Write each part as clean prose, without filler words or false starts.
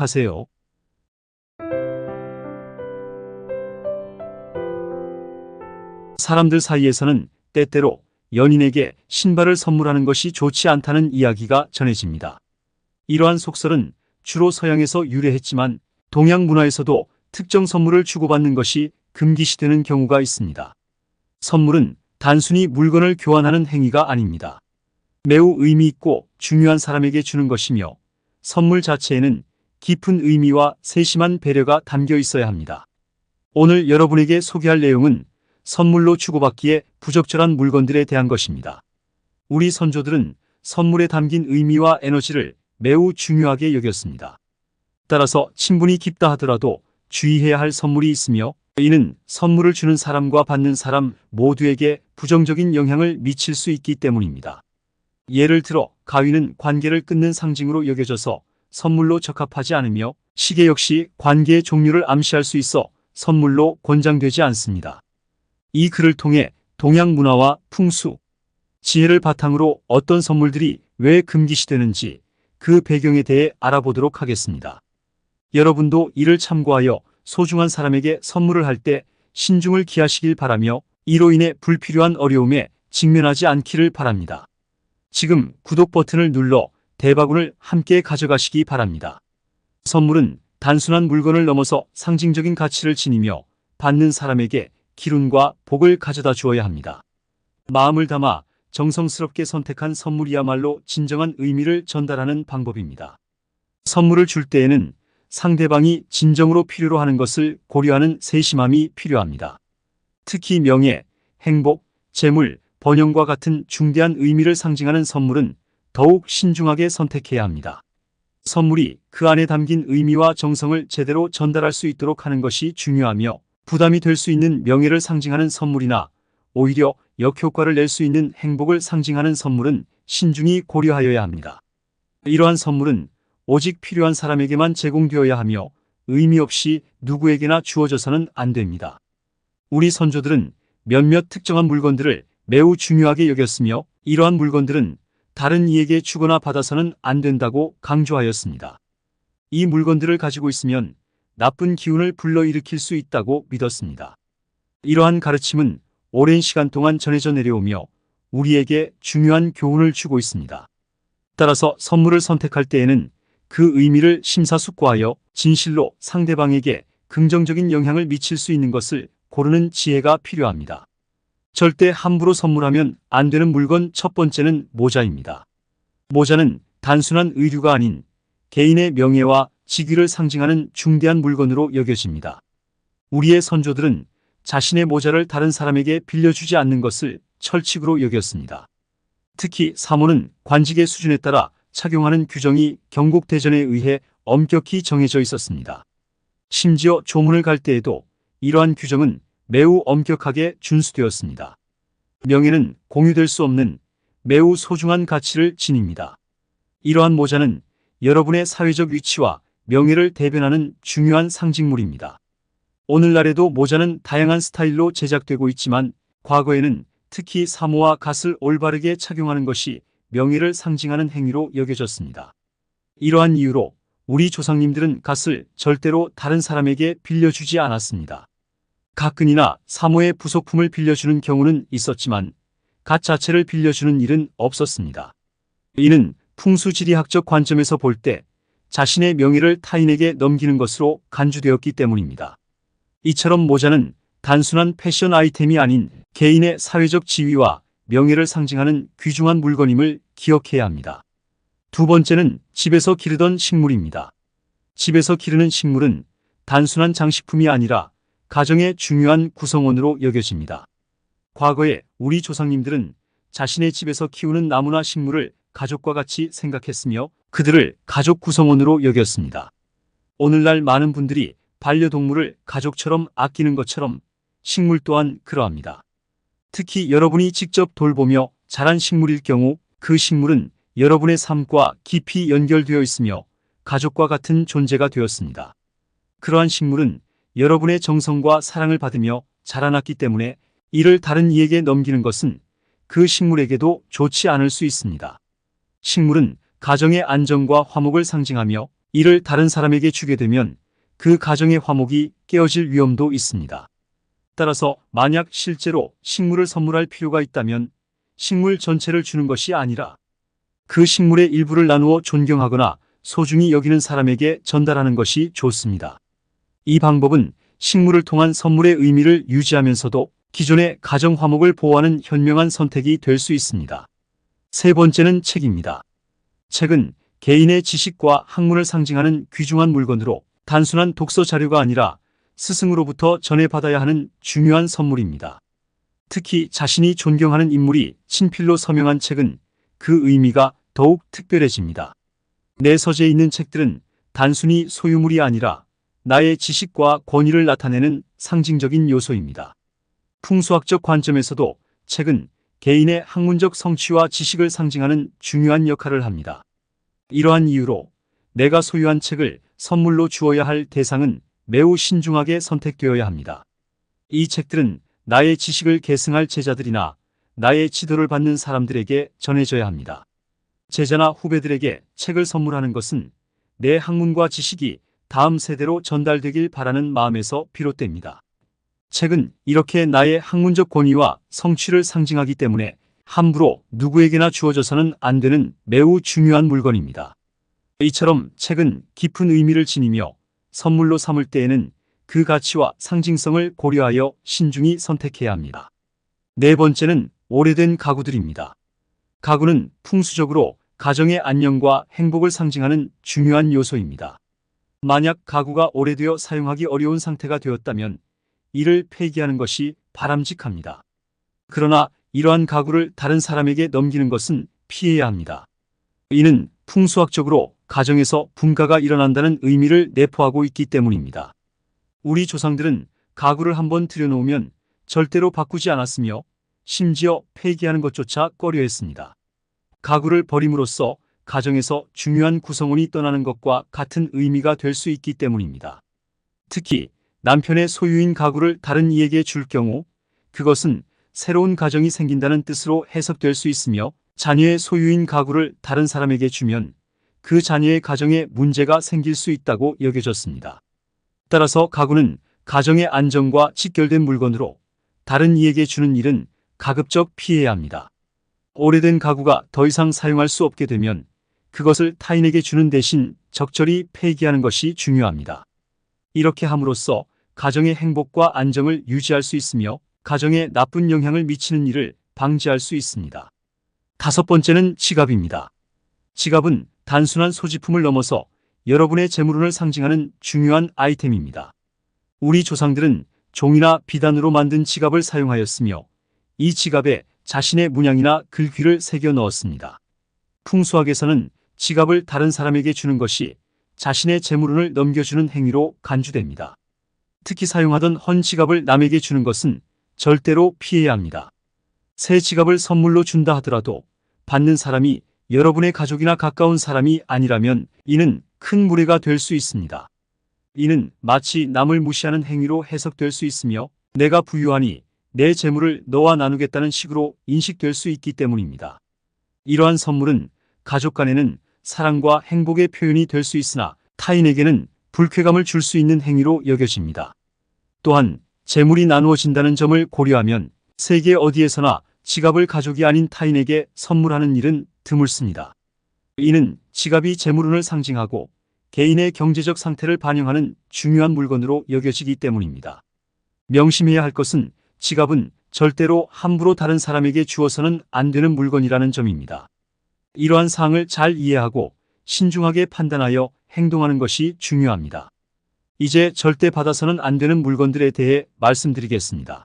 하세요. 사람들 사이에서는 때때로 연인에게 신발을 선물하는 것이 좋지 않다는 이야기가 전해집니다. 이러한 속설은 주로 서양에서 유래했지만 동양 문화에서도 특정 선물을 주고받는 것이 금기시되는 경우가 있습니다. 선물은 단순히 물건을 교환하는 행위가 아닙니다. 매우 의미 있고 중요한 사람에게 주는 것이며 선물 자체에는 깊은 의미와 세심한 배려가 담겨 있어야 합니다. 오늘 여러분에게 소개할 내용은 선물로 주고받기에 부적절한 물건들에 대한 것입니다. 우리 선조들은 선물에 담긴 의미와 에너지를 매우 중요하게 여겼습니다. 따라서 친분이 깊다 하더라도 주의해야 할 선물이 있으며 이는 선물을 주는 사람과 받는 사람 모두에게 부정적인 영향을 미칠 수 있기 때문입니다. 예를 들어 가위는 관계를 끊는 상징으로 여겨져서 선물로 적합하지 않으며 시계 역시 관계의 종류를 암시할 수 있어 선물로 권장되지 않습니다. 이 글을 통해 동양 문화와 풍수, 지혜를 바탕으로 어떤 선물들이 왜 금기시되는지 그 배경에 대해 알아보도록 하겠습니다. 여러분도 이를 참고하여 소중한 사람에게 선물을 할 때 신중을 기하시길 바라며 이로 인해 불필요한 어려움에 직면하지 않기를 바랍니다. 지금 구독 버튼을 눌러 대바군을 함께 가져가시기 바랍니다. 선물은 단순한 물건을 넘어서 상징적인 가치를 지니며 받는 사람에게 기운과 복을 가져다 주어야 합니다. 마음을 담아 정성스럽게 선택한 선물이야말로 진정한 의미를 전달하는 방법입니다. 선물을 줄 때에는 상대방이 진정으로 필요로 하는 것을 고려하는 세심함이 필요합니다. 특히 명예, 행복, 재물, 번영과 같은 중대한 의미를 상징하는 선물은 더욱 신중하게 선택해야 합니다. 선물이 그 안에 담긴 의미와 정성을 제대로 전달할 수 있도록 하는 것이 중요하며 부담이 될 수 있는 명예를 상징하는 선물이나 오히려 역효과를 낼 수 있는 행복을 상징하는 선물은 신중히 고려하여야 합니다. 이러한 선물은 오직 필요한 사람에게만 제공되어야 하며 의미 없이 누구에게나 주어져서는 안 됩니다. 우리 선조들은 몇몇 특정한 물건들을 매우 중요하게 여겼으며 이러한 물건들은 다른 이에게 주거나 받아서는 안 된다고 강조하였습니다. 이 물건들을 가지고 있으면 나쁜 기운을 불러일으킬 수 있다고 믿었습니다. 이러한 가르침은 오랜 시간 동안 전해져 내려오며 우리에게 중요한 교훈을 주고 있습니다. 따라서 선물을 선택할 때에는 그 의미를 심사숙고하여 진실로 상대방에게 긍정적인 영향을 미칠 수 있는 것을 고르는 지혜가 필요합니다. 절대 함부로 선물하면 안 되는 물건 첫 번째는 모자입니다. 모자는 단순한 의류가 아닌 개인의 명예와 직위를 상징하는 중대한 물건으로 여겨집니다. 우리의 선조들은 자신의 모자를 다른 사람에게 빌려주지 않는 것을 철칙으로 여겼습니다. 특히 사모는 관직의 수준에 따라 착용하는 규정이 경국대전에 의해 엄격히 정해져 있었습니다. 심지어 조문을 갈 때에도 이러한 규정은 매우 엄격하게 준수되었습니다. 명예는 공유될 수 없는 매우 소중한 가치를 지닙니다. 이러한 모자는 여러분의 사회적 위치와 명예를 대변하는 중요한 상징물입니다. 오늘날에도 모자는 다양한 스타일로 제작되고 있지만 과거에는 특히 사모와 갓을 올바르게 착용하는 것이 명예를 상징하는 행위로 여겨졌습니다. 이러한 이유로 우리 조상님들은 갓을 절대로 다른 사람에게 빌려주지 않았습니다. 가끈이나 사모의 부속품을 빌려주는 경우는 있었지만 갓 자체를 빌려주는 일은 없었습니다. 이는 풍수지리학적 관점에서 볼 때 자신의 명예를 타인에게 넘기는 것으로 간주되었기 때문입니다. 이처럼 모자는 단순한 패션 아이템이 아닌 개인의 사회적 지위와 명예를 상징하는 귀중한 물건임을 기억해야 합니다. 두 번째는 집에서 기르던 식물입니다. 집에서 기르는 식물은 단순한 장식품이 아니라 가정의 중요한 구성원으로 여겨집니다. 과거에 우리 조상님들은 자신의 집에서 키우는 나무나 식물을 가족과 같이 생각했으며 그들을 가족 구성원으로 여겼습니다. 오늘날 많은 분들이 반려동물을 가족처럼 아끼는 것처럼 식물 또한 그러합니다. 특히 여러분이 직접 돌보며 자란 식물일 경우 그 식물은 여러분의 삶과 깊이 연결되어 있으며 가족과 같은 존재가 되었습니다. 그러한 식물은 여러분의 정성과 사랑을 받으며 자라났기 때문에 이를 다른 이에게 넘기는 것은 그 식물에게도 좋지 않을 수 있습니다. 식물은 가정의 안정과 화목을 상징하며 이를 다른 사람에게 주게 되면 그 가정의 화목이 깨어질 위험도 있습니다. 따라서 만약 실제로 식물을 선물할 필요가 있다면 식물 전체를 주는 것이 아니라 그 식물의 일부를 나누어 존경하거나 소중히 여기는 사람에게 전달하는 것이 좋습니다. 이 방법은 식물을 통한 선물의 의미를 유지하면서도 기존의 가정 화목을 보호하는 현명한 선택이 될 수 있습니다. 세 번째는 책입니다. 책은 개인의 지식과 학문을 상징하는 귀중한 물건으로 단순한 독서 자료가 아니라 스승으로부터 전해받아야 하는 중요한 선물입니다. 특히 자신이 존경하는 인물이 친필로 서명한 책은 그 의미가 더욱 특별해집니다. 내 서재에 있는 책들은 단순히 소유물이 아니라 나의 지식과 권위를 나타내는 상징적인 요소입니다. 풍수학적 관점에서도 책은 개인의 학문적 성취와 지식을 상징하는 중요한 역할을 합니다. 이러한 이유로 내가 소유한 책을 선물로 주어야 할 대상은 매우 신중하게 선택되어야 합니다. 이 책들은 나의 지식을 계승할 제자들이나 나의 지도를 받는 사람들에게 전해져야 합니다. 제자나 후배들에게 책을 선물하는 것은 내 학문과 지식이 다음 세대로 전달되길 바라는 마음에서 비롯됩니다. 책은 이렇게 나의 학문적 권위와 성취를 상징하기 때문에 함부로 누구에게나 주어져서는 안 되는 매우 중요한 물건입니다. 이처럼 책은 깊은 의미를 지니며 선물로 삼을 때에는 그 가치와 상징성을 고려하여 신중히 선택해야 합니다. 네 번째는 오래된 가구들입니다. 가구는 풍수적으로 가정의 안녕과 행복을 상징하는 중요한 요소입니다. 만약 가구가 오래되어 사용하기 어려운 상태가 되었다면 이를 폐기하는 것이 바람직합니다. 그러나 이러한 가구를 다른 사람에게 넘기는 것은 피해야 합니다. 이는 풍수학적으로 가정에서 분가가 일어난다는 의미를 내포하고 있기 때문입니다. 우리 조상들은 가구를 한번 들여놓으면 절대로 바꾸지 않았으며 심지어 폐기하는 것조차 꺼려했습니다. 가구를 버림으로써 가정에서 중요한 구성원이 떠나는 것과 같은 의미가 될 수 있기 때문입니다. 특히 남편의 소유인 가구를 다른 이에게 줄 경우 그것은 새로운 가정이 생긴다는 뜻으로 해석될 수 있으며 자녀의 소유인 가구를 다른 사람에게 주면 그 자녀의 가정에 문제가 생길 수 있다고 여겨졌습니다. 따라서 가구는 가정의 안정과 직결된 물건으로 다른 이에게 주는 일은 가급적 피해야 합니다. 오래된 가구가 더 이상 사용할 수 없게 되면 그것을 타인에게 주는 대신 적절히 폐기하는 것이 중요합니다. 이렇게 함으로써 가정의 행복과 안정을 유지할 수 있으며 가정에 나쁜 영향을 미치는 일을 방지할 수 있습니다. 다섯 번째는 지갑입니다. 지갑은 단순한 소지품을 넘어서 여러분의 재물운을 상징하는 중요한 아이템입니다. 우리 조상들은 종이나 비단으로 만든 지갑을 사용하였으며 이 지갑에 자신의 문양이나 글귀를 새겨 넣었습니다. 풍수학에서는 지갑을 다른 사람에게 주는 것이 자신의 재물운을 넘겨주는 행위로 간주됩니다. 특히 사용하던 헌 지갑을 남에게 주는 것은 절대로 피해야 합니다. 새 지갑을 선물로 준다 하더라도 받는 사람이 여러분의 가족이나 가까운 사람이 아니라면 이는 큰 무례가 될 수 있습니다. 이는 마치 남을 무시하는 행위로 해석될 수 있으며 내가 부유하니 내 재물을 너와 나누겠다는 식으로 인식될 수 있기 때문입니다. 이러한 선물은 가족 간에는 사랑과 행복의 표현이 될 수 있으나 타인에게는 불쾌감을 줄 수 있는 행위로 여겨집니다. 또한 재물이 나누어진다는 점을 고려하면 세계 어디에서나 지갑을 가족이 아닌 타인에게 선물하는 일은 드물습니다. 이는 지갑이 재물운을 상징하고 개인의 경제적 상태를 반영하는 중요한 물건으로 여겨지기 때문입니다. 명심해야 할 것은 지갑은 절대로 함부로 다른 사람에게 주어서는 안 되는 물건이라는 점입니다. 이러한 사항을 잘 이해하고 신중하게 판단하여 행동하는 것이 중요합니다. 이제 절대 받아서는 안 되는 물건들에 대해 말씀드리겠습니다.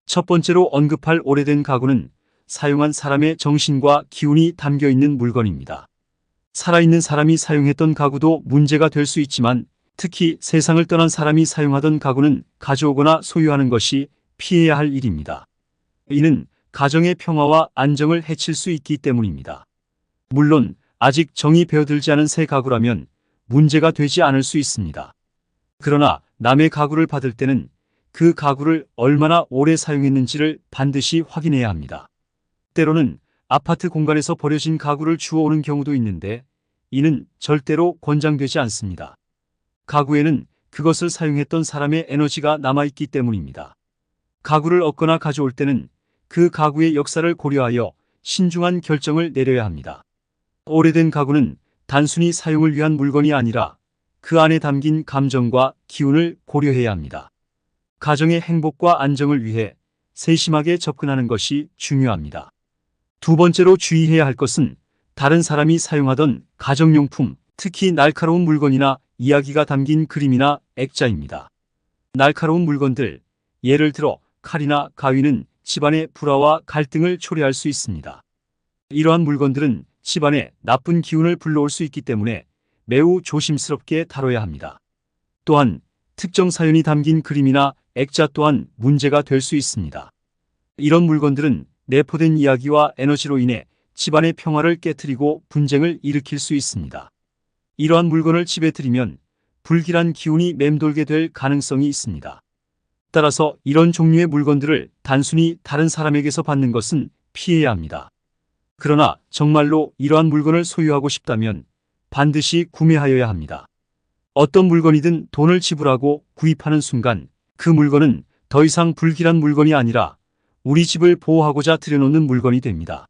첫 번째로 언급할 오래된 가구는 사용한 사람의 정신과 기운이 담겨 있는 물건입니다. 살아있는 사람이 사용했던 가구도 문제가 될 수 있지만 특히 세상을 떠난 사람이 사용하던 가구는 가져오거나 소유하는 것이 피해야 할 일입니다. 이는 가정의 평화와 안정을 해칠 수 있기 때문입니다. 물론 아직 정이 배어들지 않은 새 가구라면 문제가 되지 않을 수 있습니다. 그러나 남의 가구를 받을 때는 그 가구를 얼마나 오래 사용했는지를 반드시 확인해야 합니다. 때로는 아파트 공간에서 버려진 가구를 주워오는 경우도 있는데 이는 절대로 권장되지 않습니다. 가구에는 그것을 사용했던 사람의 에너지가 남아있기 때문입니다. 가구를 얻거나 가져올 때는 그 가구의 역사를 고려하여 신중한 결정을 내려야 합니다. 오래된 가구는 단순히 사용을 위한 물건이 아니라 그 안에 담긴 감정과 기운을 고려해야 합니다. 가정의 행복과 안정을 위해 세심하게 접근하는 것이 중요합니다. 두 번째로 주의해야 할 것은 다른 사람이 사용하던 가정용품, 특히 날카로운 물건이나 이야기가 담긴 그림이나 액자입니다. 날카로운 물건들, 예를 들어 칼이나 가위는 집안의 불화와 갈등을 초래할 수 있습니다. 이러한 물건들은 집안에 나쁜 기운을 불러올 수 있기 때문에 매우 조심스럽게 다뤄야 합니다. 또한 특정 사연이 담긴 그림이나 액자 또한 문제가 될 수 있습니다. 이런 물건들은 내포된 이야기와 에너지로 인해 집안의 평화를 깨트리고 분쟁을 일으킬 수 있습니다. 이러한 물건을 집에 들이면 불길한 기운이 맴돌게 될 가능성이 있습니다. 따라서 이런 종류의 물건들을 단순히 다른 사람에게서 받는 것은 피해야 합니다. 그러나 정말로 이러한 물건을 소유하고 싶다면 반드시 구매하여야 합니다. 어떤 물건이든 돈을 지불하고 구입하는 순간 그 물건은 더 이상 불길한 물건이 아니라 우리 집을 보호하고자 들여놓는 물건이 됩니다.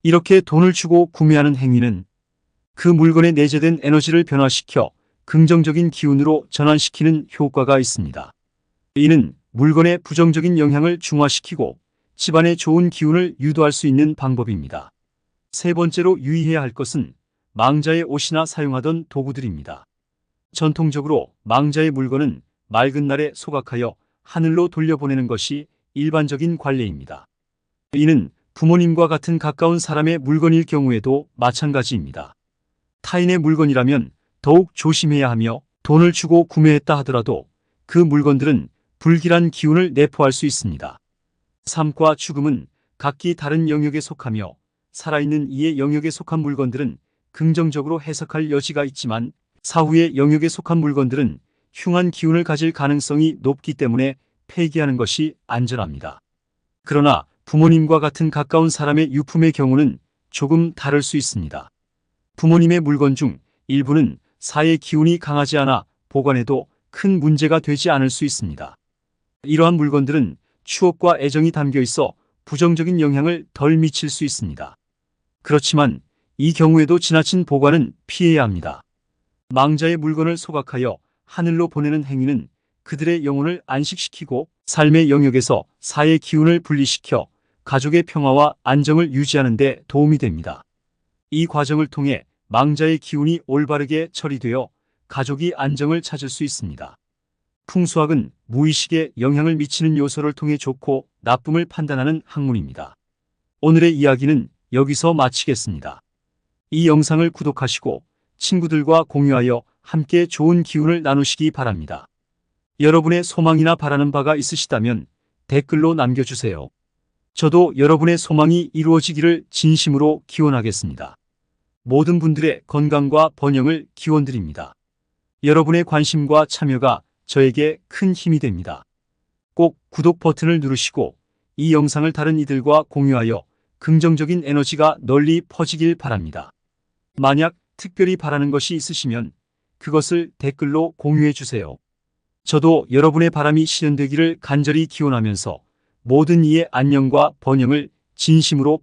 이렇게 돈을 주고 구매하는 행위는 그 물건에 내재된 에너지를 변화시켜 긍정적인 기운으로 전환시키는 효과가 있습니다. 이는 물건의 부정적인 영향을 중화시키고 집안에 좋은 기운을 유도할 수 있는 방법입니다. 세 번째로 유의해야 할 것은 망자의 옷이나 사용하던 도구들입니다. 전통적으로 망자의 물건은 맑은 날에 소각하여 하늘로 돌려보내는 것이 일반적인 관례입니다. 이는 부모님과 같은 가까운 사람의 물건일 경우에도 마찬가지입니다. 타인의 물건이라면 더욱 조심해야 하며 돈을 주고 구매했다 하더라도 그 물건들은 불길한 기운을 내포할 수 있습니다. 삶과 죽음은 각기 다른 영역에 속하며 살아있는 이의 영역에 속한 물건들은 긍정적으로 해석할 여지가 있지만 사후의 영역에 속한 물건들은 흉한 기운을 가질 가능성이 높기 때문에 폐기하는 것이 안전합니다. 그러나 부모님과 같은 가까운 사람의 유품의 경우는 조금 다를 수 있습니다. 부모님의 물건 중 일부는 사의 기운이 강하지 않아 보관해도 큰 문제가 되지 않을 수 있습니다. 이러한 물건들은 추억과 애정이 담겨 있어 부정적인 영향을 덜 미칠 수 있습니다. 그렇지만 이 경우에도 지나친 보관은 피해야 합니다. 망자의 물건을 소각하여 하늘로 보내는 행위는 그들의 영혼을 안식시키고 삶의 영역에서 사의 기운을 분리시켜 가족의 평화와 안정을 유지하는 데 도움이 됩니다. 이 과정을 통해 망자의 기운이 올바르게 처리되어 가족이 안정을 찾을 수 있습니다. 풍수학은 무의식에 영향을 미치는 요소를 통해 좋고 나쁨을 판단하는 학문입니다. 오늘의 이야기는 여기서 마치겠습니다. 이 영상을 구독하시고 친구들과 공유하여 함께 좋은 기운을 나누시기 바랍니다. 여러분의 소망이나 바라는 바가 있으시다면 댓글로 남겨주세요. 저도 여러분의 소망이 이루어지기를 진심으로 기원하겠습니다. 모든 분들의 건강과 번영을 기원드립니다. 여러분의 관심과 참여가 저에게 큰 힘이 됩니다. 꼭 구독 버튼을 누르시고 이 영상을 다른 이들과 공유하여 긍정적인 에너지가 널리 퍼지길 바랍니다. 만약 특별히 바라는 것이 있으시면 그것을 댓글로 공유해 주세요. 저도 여러분의 바람이 실현되기를 간절히 기원하면서 모든 이의 안녕과 번영을 진심으로